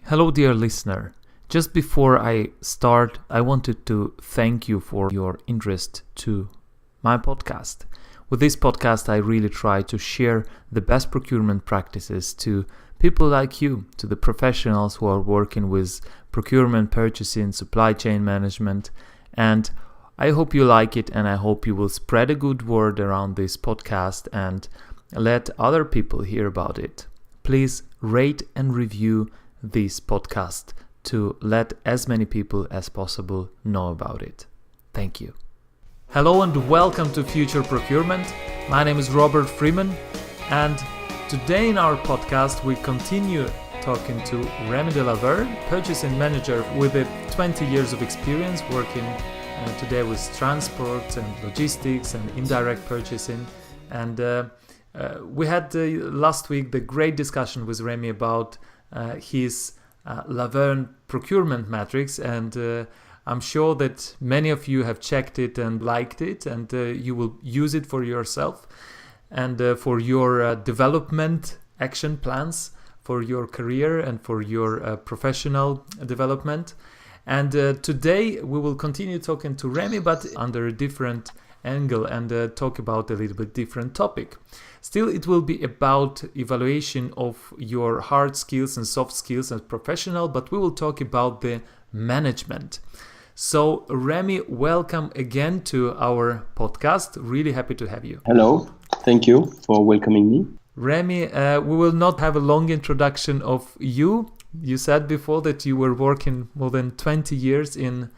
Hello, dear listener. Just before I start, I wanted to thank you for your interest to my podcast. With this podcast, I really try to share the best procurement practices to people like you, to the professionals who are working with procurement, purchasing, supply chain management. And I hope you like it, and I hope you will spread a good word around this podcast and let other people hear about it. Please rate and review this podcast to let as many people as possible know about it. Thank you. Hello and welcome to Future Procurement. My name is Robert Freeman, and today in our podcast we continue talking to Rémy de Lavergne, purchasing manager with 20 years of experience working today with transport and logistics and indirect purchasing. And we had last week the great discussion with Rémy about his Lavergne Procurement Matrix, and I'm sure that many of you have checked it and liked it, and you will use it for yourself and for your development action plans for your career and for your professional development. And today we will continue talking to Rémy, but under a different angle, and talk about a little bit different topic. Still, it will be about evaluation of your hard skills and soft skills as professional, but we will talk about the management. So, Rémy, welcome again to our podcast. Really happy to have you. Hello, thank you for welcoming me. Rémy, we will not have a long introduction of you. You said before that you were working more than 20 years in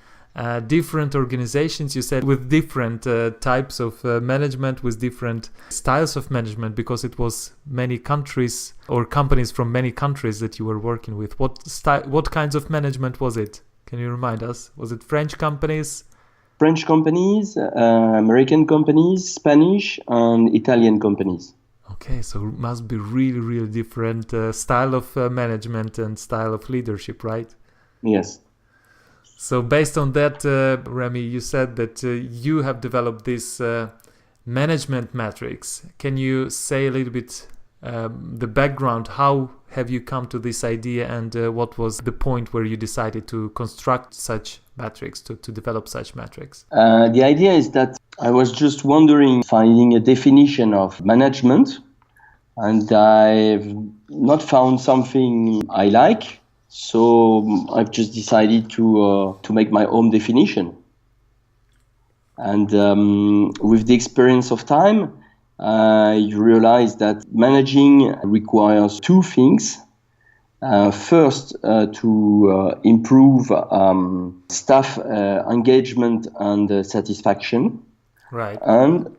different organizations, you said, with different types of management, with different styles of management, because it was many countries or companies from many countries that you were working with. What kinds of management was it? Can you remind us? Was it French companies? French companies, American companies, Spanish and Italian companies. Okay, so it must be really, really different style of management and style of leadership, right? Yes. So based on that, Rémy, you said that you have developed this management matrix. Can you say a little bit the background? How have you come to this idea, and what was the point where you decided to construct such matrix, to develop such matrix? The idea is that I was just wondering, finding a definition of management, and I've not found something I like. So I've just decided to make my own definition. And with the experience of time, you realize that managing requires two things. First, to improve staff engagement and satisfaction. Right. And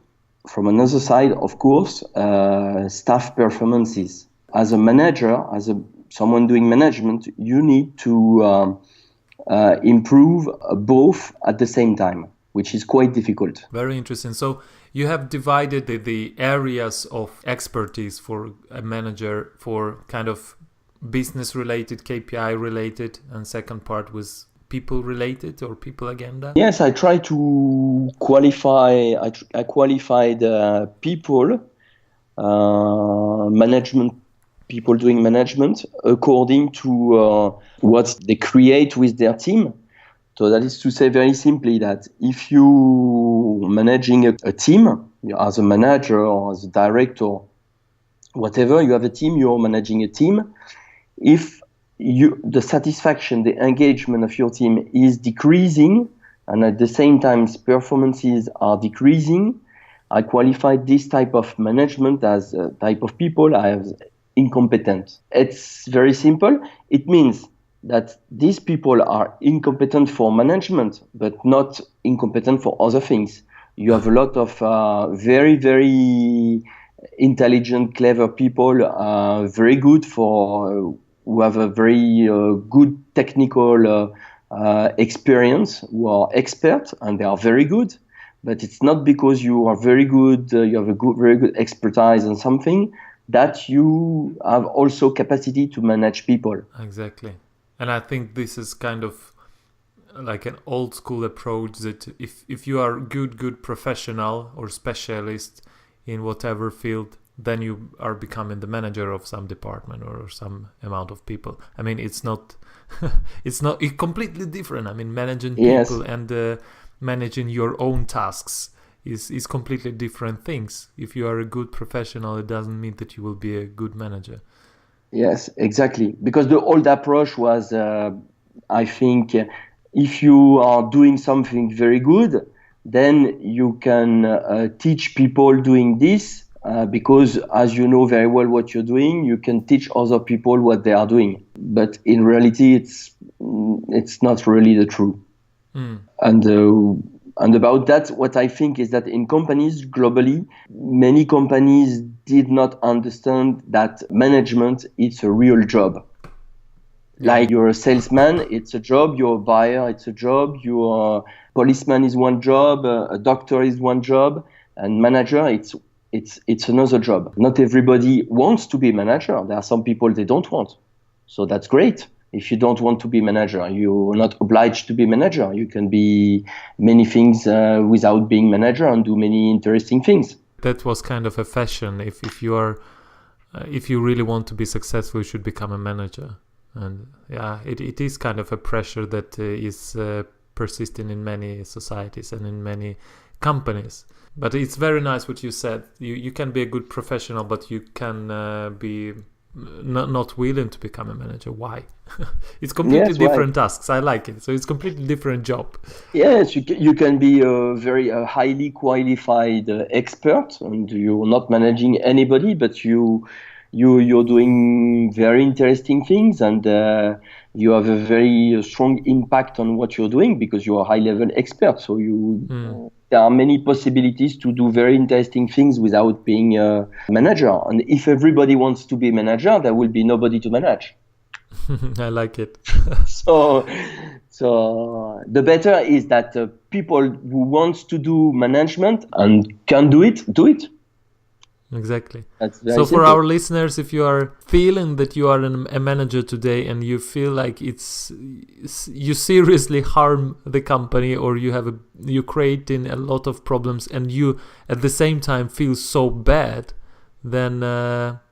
from another side, of course, staff performances. As a manager, someone doing management, you need to improve both at the same time, which is quite difficult. Very interesting. So you have divided the areas of expertise for a manager for kind of business-related, KPI-related, and second part was people-related or people agenda? Yes, I try to qualify. I qualified people, management. People doing management according to what they create with their team. So that is to say very simply that if you managing a team, as a manager or as a director, whatever, you have a team, you're managing a team. If the satisfaction, the engagement of your team is decreasing, and at the same time performances are decreasing, I qualify this type of management as a type of people as incompetent. It's very simple. It means that these people are incompetent for management, but not incompetent for other things. You have a lot of very, very intelligent, clever people, very good for who have a very good technical experience, who are experts, and they are very good. But it's not because you are very good, you have a very good expertise on something, that you have also capacity to manage people. Exactly. And I think this is kind of like an old school approach that if you are good professional or specialist in whatever field then you are becoming the manager of some department or some amount of people. I mean, it's completely different. I mean, managing Yes. people and managing your own tasks is completely different things. If you are a good professional, it doesn't mean that you will be a good manager. Yes, exactly. Because the old approach was, I think, if you are doing something very good, then you can teach people doing this because, as you know very well what you're doing, you can teach other people what they are doing. But in reality, it's not really the truth. And about that, what I think is that in companies globally, many companies did not understand that management is a real job. Like you're a salesman, it's a job. You're a buyer, it's a job. You're a policeman is one job. A doctor is one job. And manager, it's another job. Not everybody wants to be manager. There are some people they don't want. So that's great. If you don't want to be manager, you're not obliged to be manager. You can be many things without being manager and do many interesting things. That was kind of a fashion. If you really want to be successful, you should become a manager. And yeah, it is kind of a pressure that is persisting in many societies and in many companies. But it's very nice what you said. You can be a good professional, but you can be not willing to become a manager. Why? It's completely different tasks. I like it. So it's completely different job. Yes, you can be a very highly qualified expert, and you're not managing anybody, but you're doing very interesting things, and you have a very strong impact on what you're doing because you're a high-level expert. So there are many possibilities to do very interesting things without being a manager. And if everybody wants to be a manager, there will be nobody to manage. I like it. So the better is that people who want to do management and can do it, do it. Exactly. That's very so simple. For our listeners, if you are feeling that you are a manager today and you feel like you seriously harm the company, or you're creating a lot of problems and you at the same time feel so bad, then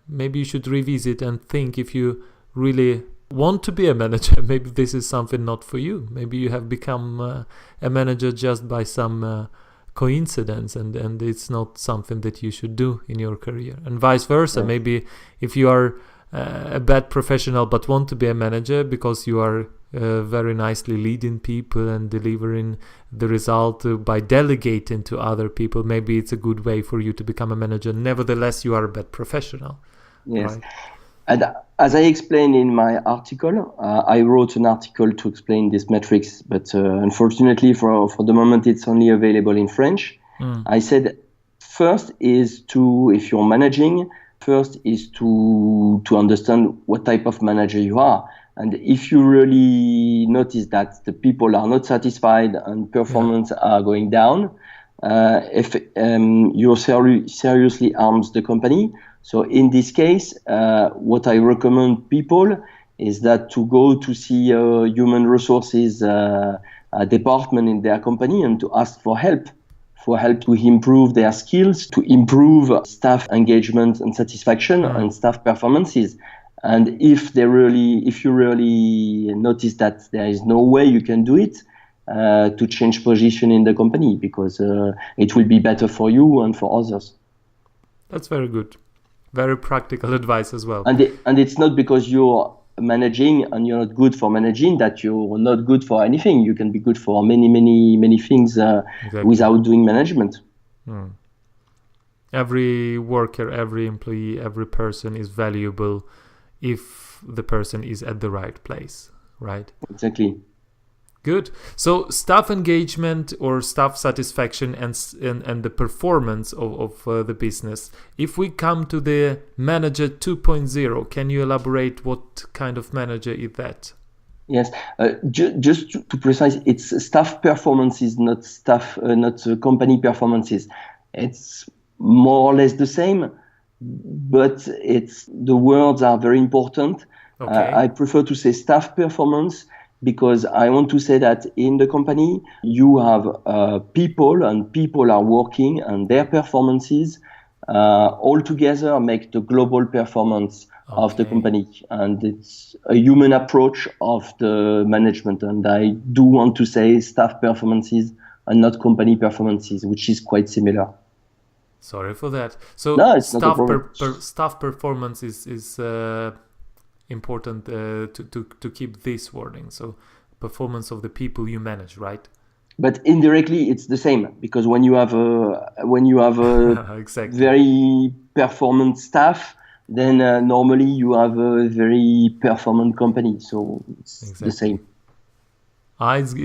maybe you should revisit and think if you really want to be a manager. Maybe this is something not for you. Maybe you have become a manager just by some coincidence, and it's not something that you should do in your career, and vice versa. Yeah. Maybe if you are a bad professional but want to be a manager because you are very nicely leading people and delivering the result by delegating to other people, maybe it's a good way for you to become a manager. Nevertheless, you are a bad professional. Yes. Right? And as I explained in my article, I wrote an article to explain this matrix, but unfortunately for the moment it's only available in French. I said first is if you're managing, first is to understand what type of manager you are. And if you really notice that the people are not satisfied and performance are going down, if you're seriously harms the company. So in this case, what I recommend people is that to go to see a human resources department in their company and to ask for help to improve their skills, to improve staff engagement and satisfaction and staff performances. And if you really notice that there is no way you can do it, to change position in the company, because it will be better for you and for others. That's very good. Very practical advice as well. And it's not because you're managing and you're not good for managing that you're not good for anything. You can be good for many, many, many things exactly. Without doing management. Every worker, every employee, every person is valuable if the person is at the right place, right? Exactly. Good. So staff engagement or staff satisfaction and the performance of the business. If we come to the manager 2.0, can you elaborate what kind of manager is that? Yes. Just to precise, it's staff performances, not company performances. It's more or less the same, but the words are very important. Okay. I prefer to say staff performance, because I want to say that in the company, you have people, and people are working, and their performances all together make the global performance of the Okay. company. And it's a human approach of the management. And I do want to say staff performances and not company performances, which is quite similar. Sorry for that. So No, it's not a problem. staff performance is important to keep this wording. So performance of the people you manage, right? But indirectly, it's the same, because when you have a Exactly. very performant staff, then normally you have a very performant company. So it's Exactly. the same.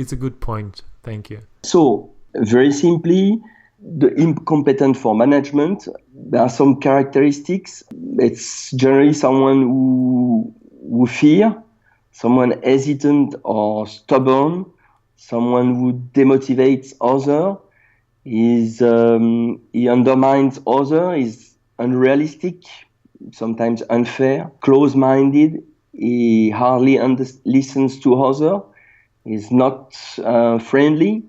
It's a good point. Thank you. So very simply, the incompetent for management, there are some characteristics. It's generally someone who fear, someone hesitant or stubborn, someone who demotivates other, he undermines other, is unrealistic, sometimes unfair, close-minded, he hardly listens to other, is not friendly.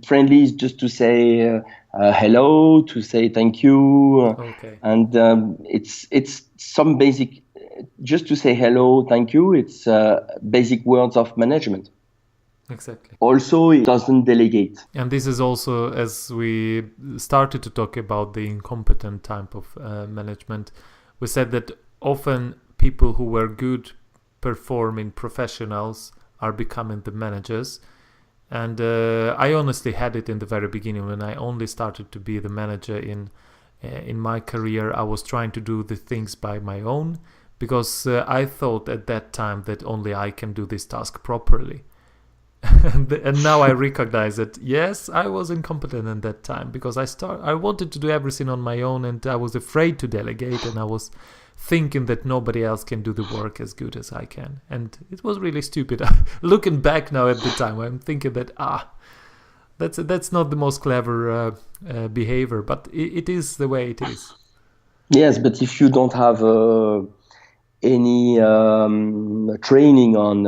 Friendly is just to say hello, to say thank you, Okay. and it's some basic. Just to say hello, thank you. It's basic words of management. Exactly. Also, it doesn't delegate. And this is also, as we started to talk about the incompetent type of management, we said that often people who were good performing professionals are becoming the managers. And I honestly had it in the very beginning when I only started to be the manager in my career. I was trying to do the things by my own because I thought at that time that only I can do this task properly. And now I recognize that yes, I was incompetent at that time because I wanted to do everything on my own, and I was afraid to delegate, and I was thinking that nobody else can do the work as good as I can, and it was really stupid. Looking back now at the time, I'm thinking that that's not the most clever behavior, but it is the way it is. Yes, but if you don't have any training on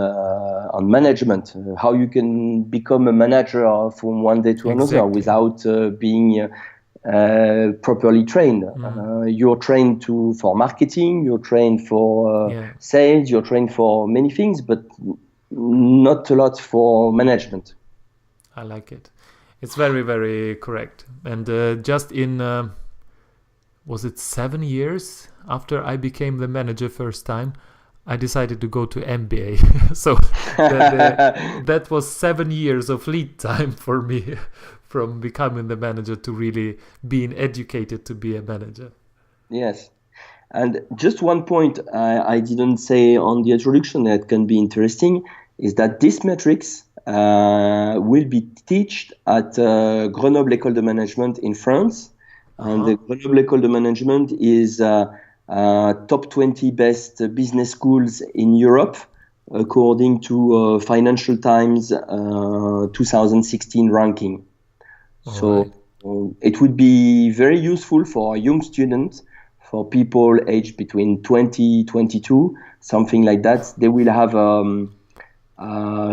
management, how you can become a manager from one day to another without being properly trained. You're trained for marketing, you're trained for sales, you're trained for many things, but not a lot for management. I like it. It's very, very correct. And just in was it 7 years after I became the manager first time, I decided to go to MBA. So that was 7 years of lead time for me from becoming the manager to really being educated to be a manager. Yes. And just one point I didn't say on the introduction that can be interesting is that this matrix will be taught at Grenoble École de Management in France. And the Grenoble École de Management is top 20 best business schools in Europe, according to Financial Times 2016 ranking. So it would be very useful for young students, for people aged between 20, 22, something like that. They will have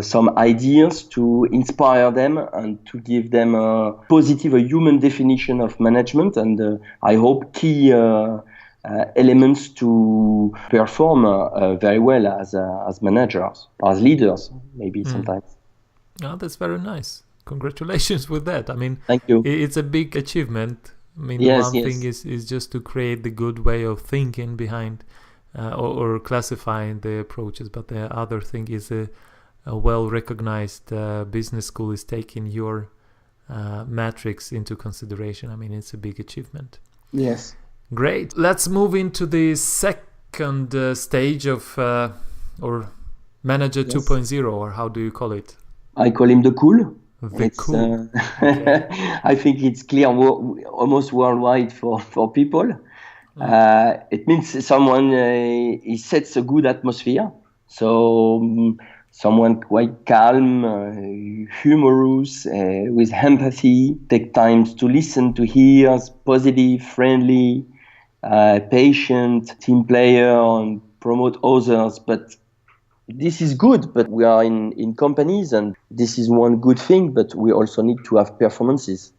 some ideas to inspire them and to give them a human definition of management, and I hope key elements to perform very well as managers, as leaders, maybe sometimes. Oh, that's very nice. Congratulations with that. I mean, thank you. It's a big achievement. I mean, yes, one thing is just to create the good way of thinking behind or classifying the approaches, but the other thing is a well-recognized business school is taking your matrix into consideration. I mean, it's a big achievement. Yes. Great. Let's move into the second stage of or Manager 2.0, or how do you call it? I call him the cool. The cool. Okay. I think it's clear almost worldwide for people. It means someone he sets a good atmosphere. So someone quite calm, humorous, with empathy, take time to listen, to hear, positive, friendly, patient, team player, and promote others. But this is good, but we are in companies, and this is one good thing, but we also need to have performances.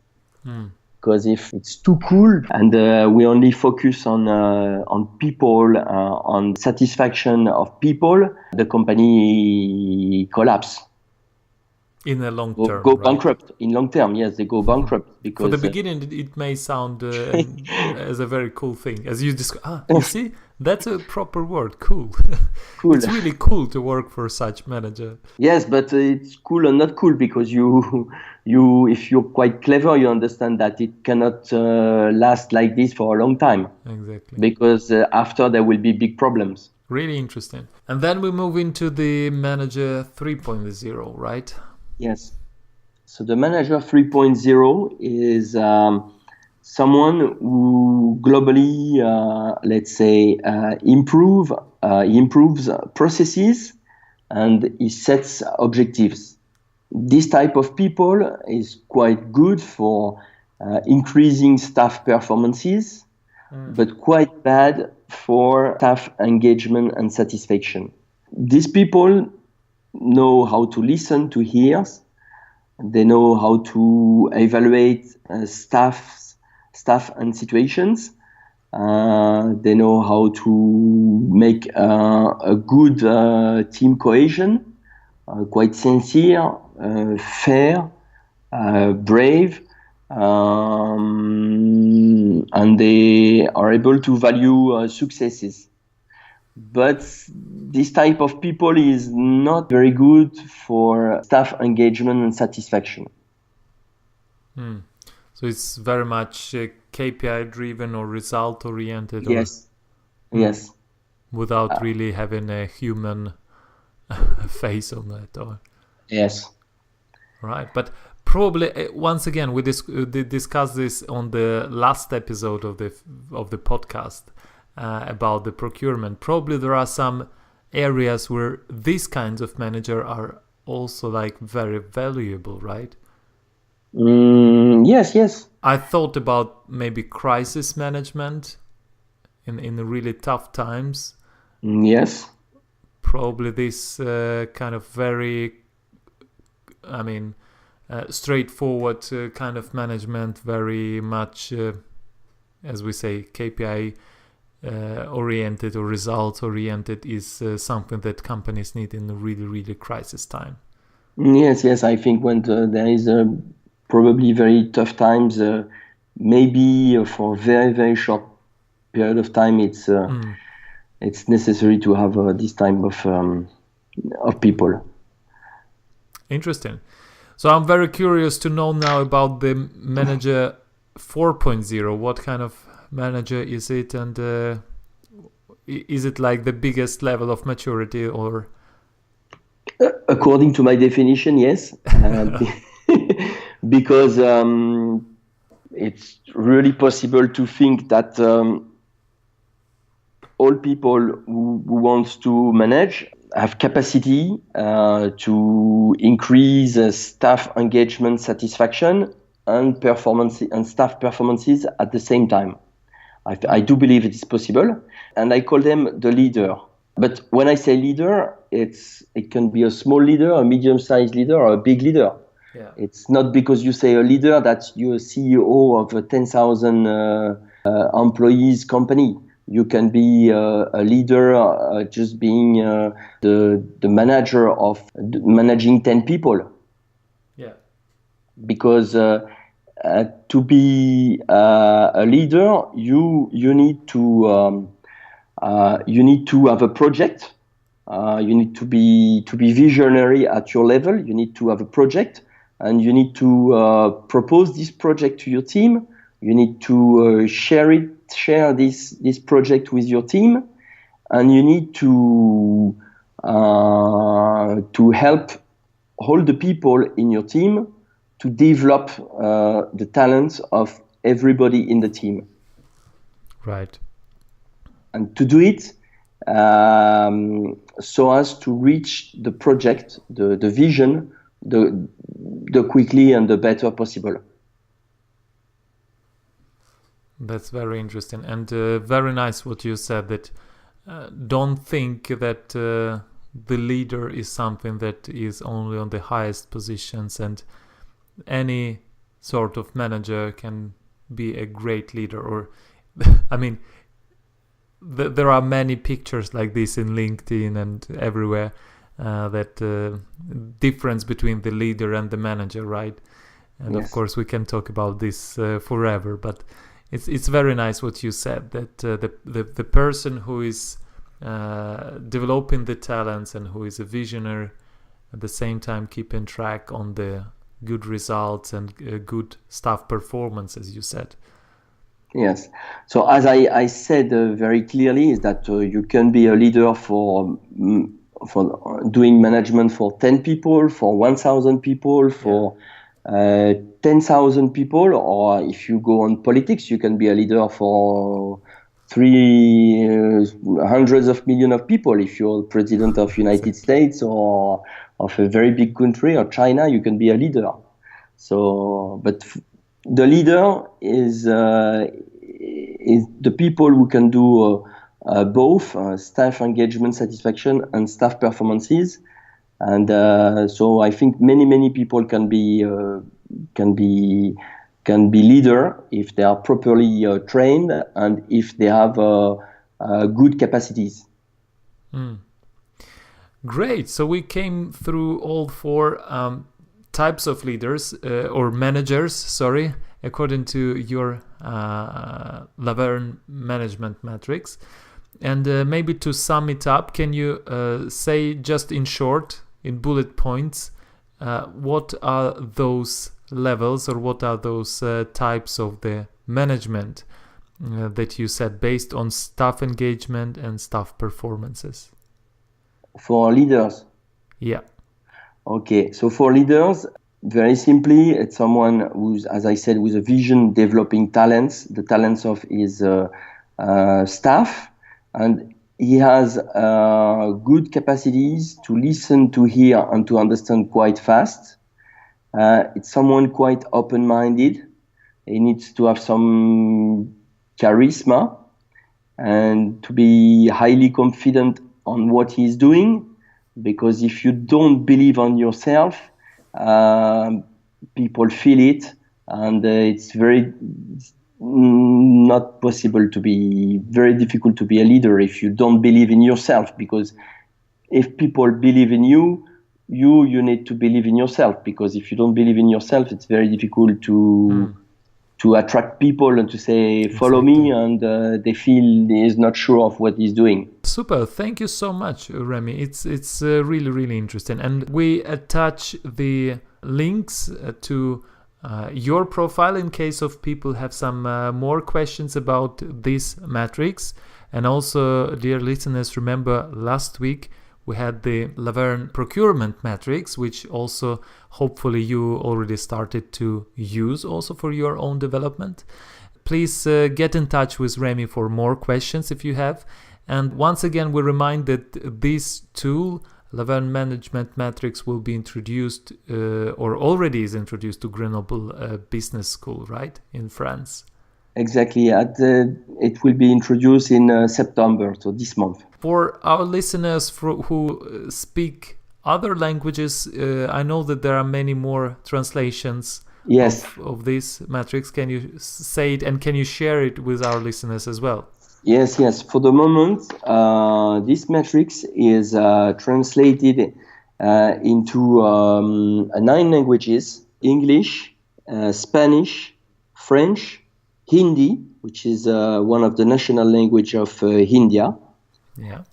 because if it's too cool and we only focus on people, on satisfaction of people, the company collapse. In the long term, go right? bankrupt. In long term, yes, they go bankrupt because for the beginning it may sound as a very cool thing, as you describe. You see, that's a proper word, cool. Cool. It's really cool to work for such manager. Yes, but it's cool and not cool because you if you're quite clever, you understand that it cannot last like this for a long time. Exactly. Because after there will be big problems. Really interesting. And then we move into the manager 3.0, right? Yes. So the manager 3.0 is someone who globally, let's say, improves processes and he sets objectives. This type of people is quite good for increasing staff performances, but quite bad for staff engagement and satisfaction. These people know how to listen to ears. They know how to evaluate staff and situations. They know how to make a good team cohesion, quite sincere, fair, brave, and they are able to value successes. But this type of people is not very good for staff engagement and satisfaction. So it's very much KPI driven or result oriented. Yes. Yes. Without really having a human face on that. Or... Yes. Right. But probably once again we discussed this on the last episode of the podcast. About the procurement. Probably there are some areas where these kinds of manager are also like very valuable, right? Yes. I thought about maybe crisis management in really tough times. Yes. Probably this kind of very, straightforward kind of management, very much, as we say, KPI oriented or results oriented is something that companies need in a really, really crisis time. Yes. I think when there is probably very tough times, maybe for a very, very short period of time, it's necessary to have this type of people. Interesting. So I'm very curious to know now about the manager 4.0. What kind of manager is it, and is it like the biggest level of maturity, or according to my definition, yes. Because it's really possible to think that all people who want to manage have capacity to increase staff engagement satisfaction and performance and staff performances at the same time. I do believe it is possible, and I call them the leader. But when I say leader, it can be a small leader, a medium-sized leader, or a big leader. Yeah. It's not because you say a leader that you're a CEO of a 10,000 employees company. You can be a leader just being the manager of managing 10 people. Yeah. Because to be a leader, you need to have a project. You need to be visionary at your level. You need to have a project, and you need to propose this project to your team. You need to share this project with your team, and you need to help all the people in your team to develop the talents of everybody in the team. Right. And to do it so as to reach the project, the vision, the quickly and the better possible. That's very interesting, and very nice what you said, that don't think that the leader is something that is only on the highest positions, and any sort of manager can be a great leader? Or, I mean, there are many pictures like this in LinkedIn and everywhere, that difference between the leader and the manager, right? And Yes. of course, we can talk about this forever, but it's very nice what you said, that the person who is developing the talents and who is a visionary, at the same time keeping track on the good results and good staff performance, as you said. Yes. So as I said very clearly, is that you can be a leader for doing management for 10 people, for 1,000 people, for 10,000 people, or if you go on politics, you can be a leader for hundreds of millions of people. If you're president of United States or of a very big country or China, you can be a leader. So, but the leader is the people who can do both staff engagement satisfaction and staff performances. And so I think many people can be leader if they are properly trained and if they have good capacities. Great. So we came through all four types of leaders or managers, sorry, according to your Lavergne Management Matrix. And maybe to sum it up, can you say just in short, in bullet points, what are those levels or what are those types of the management that you said based on staff engagement and staff performances? For leaders? Yeah. Okay, so for leaders, very simply, it's someone who's, as I said, with a vision, developing talents, the talents of his staff, and he has good capacities to listen, to hear, and to understand quite fast. It's someone quite open-minded. He needs to have some charisma and to be highly confident on what he's doing, because if you don't believe on yourself, people feel it, and it's very not possible to be, very difficult to be a leader if you don't believe in yourself, because if people believe in you, you need to believe in yourself, because if you don't believe in yourself, it's very difficult to attract people and to say, follow me, and they feel he is not sure of what he's doing. Super. Thank you so much, Rémy. It's really, really interesting. And we attach the links to your profile in case of people have some more questions about this matrix. And also, dear listeners, remember last week we had the Lavergne Procurement Matrix, which also hopefully you already started to use also for your own development. Please get in touch with Rémy for more questions if you have. And once again, we remind that this tool, Lavergne Management Matrix, will be introduced or already is introduced to Grenoble Business School, right, in France? Exactly. It will be introduced in September, so this month. For our listeners who speak other languages, I know that there are many more translations of this matrix. Can you say it and can you share it with our listeners as well? Yes. For the moment, this matrix is translated into 9 languages: English, Spanish, French, Hindi, which is one of the national language of India,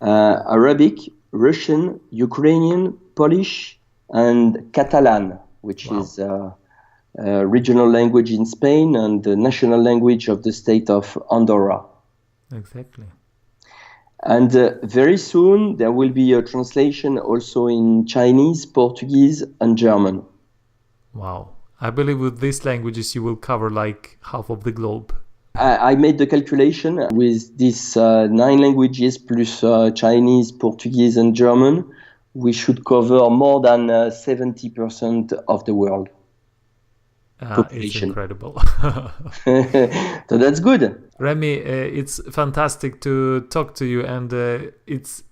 Arabic, Russian, Ukrainian, Polish, and Catalan, which is a regional language in Spain and the national language of the state of Andorra. Exactly. And very soon there will be a translation also in Chinese, Portuguese, and German. Wow. I believe with these languages you will cover like half of the globe. I made the calculation with these 9 languages plus Chinese, Portuguese, and German. We should cover more than 70% of the world population. It's incredible. So that's good. Rémy, it's fantastic to talk to you, and it's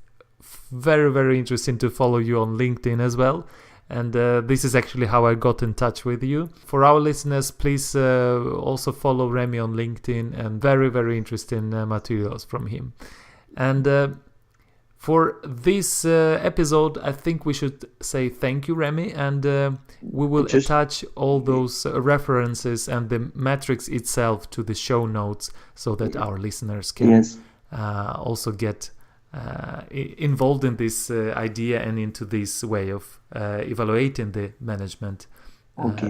very, very interesting to follow you on LinkedIn as well. And this is actually how I got in touch with you. For our listeners, please also follow Rémy on LinkedIn, and very, very interesting materials from him. And for this episode, I think we should say thank you, Rémy, and we will attach all those references and the matrix itself to the show notes so that our listeners can also get involved in this idea and into this way of evaluating the management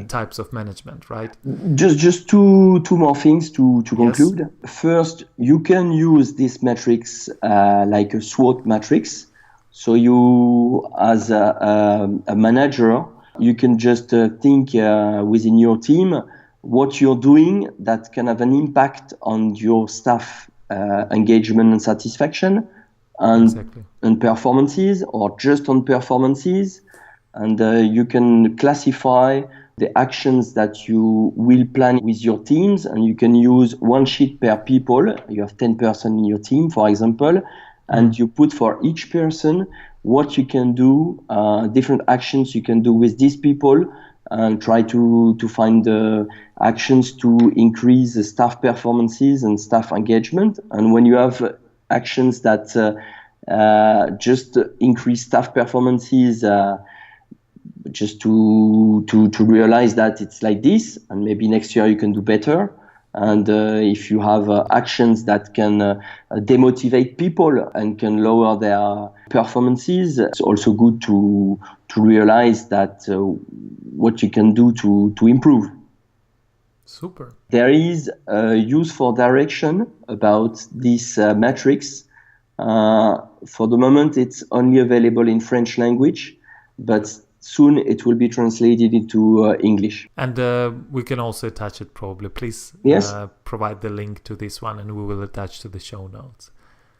types of management, right? Just two more things to conclude. First, you can use this matrix like a SWOT matrix. So you, as a manager, you can just think within your team what you're doing that can have an impact on your staff engagement and satisfaction, and performances, or just on performances. And you can classify the actions that you will plan with your teams, and you can use one sheet per people. You have 10 person in your team, for example, and you put for each person what you can do, different actions you can do with these people, and try to find actions to increase the staff performances and staff engagement. And when you have actions that just increase staff performances, just to realize that it's like this, and maybe next year you can do better. And if you have actions that can demotivate people and can lower their performances, it's also good to realize that what you can do to improve. Super. There is a useful direction about this matrix. For the moment, it's only available in French language, but soon it will be translated into English. And we can also attach it probably. Please provide the link to this one, and we will attach to the show notes.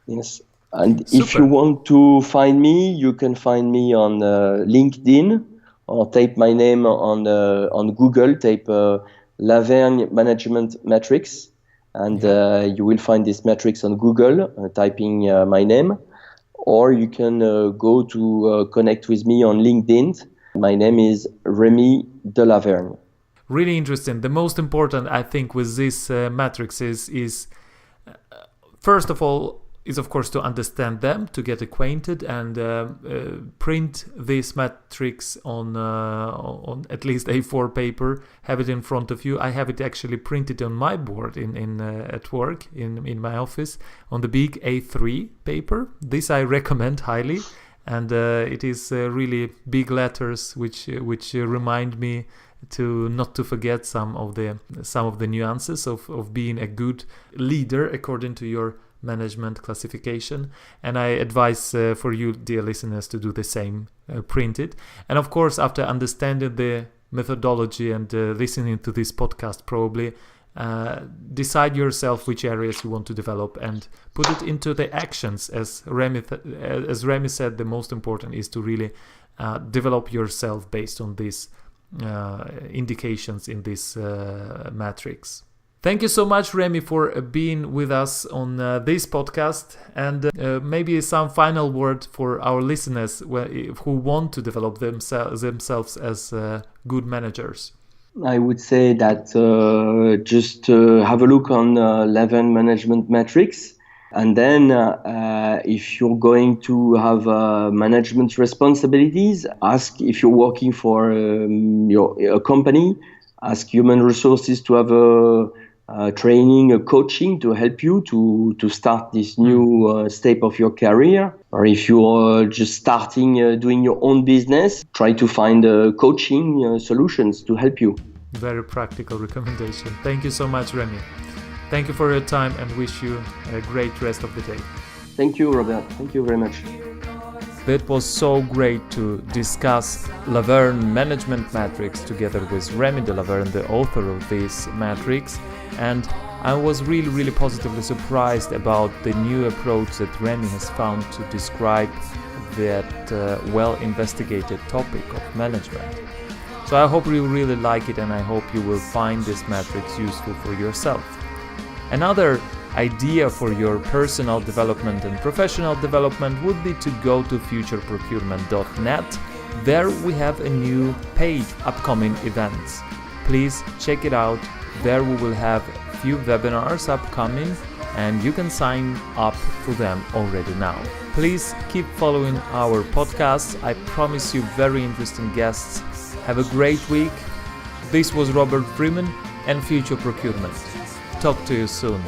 Yes. And if you want to find me, you can find me on LinkedIn, or type my name on Google, type Lavergne Management Matrix, and you will find this matrix on Google, typing my name. Or you can go to connect with me on LinkedIn. My name is Rémy de Lavergne. Really interesting. The most important, I think, with this matrix is first of all, is of course to understand them, to get acquainted, and print this matrix on at least A4 paper. Have it in front of you. I have it actually printed on my board in at work in my office on the big A3 paper. This I recommend highly, and it is really big letters which remind me to not to forget some of the nuances of being a good leader according to your management classification. And I advise for you, dear listeners, to do the same, print it. And of course, after understanding the methodology and listening to this podcast, probably decide yourself which areas you want to develop and put it into the actions. As Rémy said, the most important is to really develop yourself based on these indications in this matrix. Thank you so much, Rémy, for being with us on this podcast, and maybe some final word for our listeners who want to develop themselves as good managers. I would say that just have a look on Lavergne Management Matrix, and then if you're going to have management responsibilities, ask if you're working for a company, ask human resources to have a training, a coaching to help you to start this new step of your career. Or if you're just starting doing your own business, try to find coaching solutions to help you. Very practical recommendation. Thank you so much, Rémy. Thank you for your time, and wish you a great rest of the day. Thank you, Robert. Thank you very much. It was so great to discuss Lavergne Management Matrix together with Rémy de Lavergne, the author of this matrix. And I was really positively surprised about the new approach that Rémy has found to describe that well-investigated topic of management. So I hope you really like it, and I hope you will find this matrix useful for yourself. Another idea for your personal development and professional development would be to go to futureprocurement.net There we have a new page, upcoming events. Please check it out. There we will have a few webinars upcoming and you can sign up for them already now. Please keep following our podcasts. I promise you very interesting guests. Have a great week. This was Robert Freeman and Future Procurement. Talk to you soon.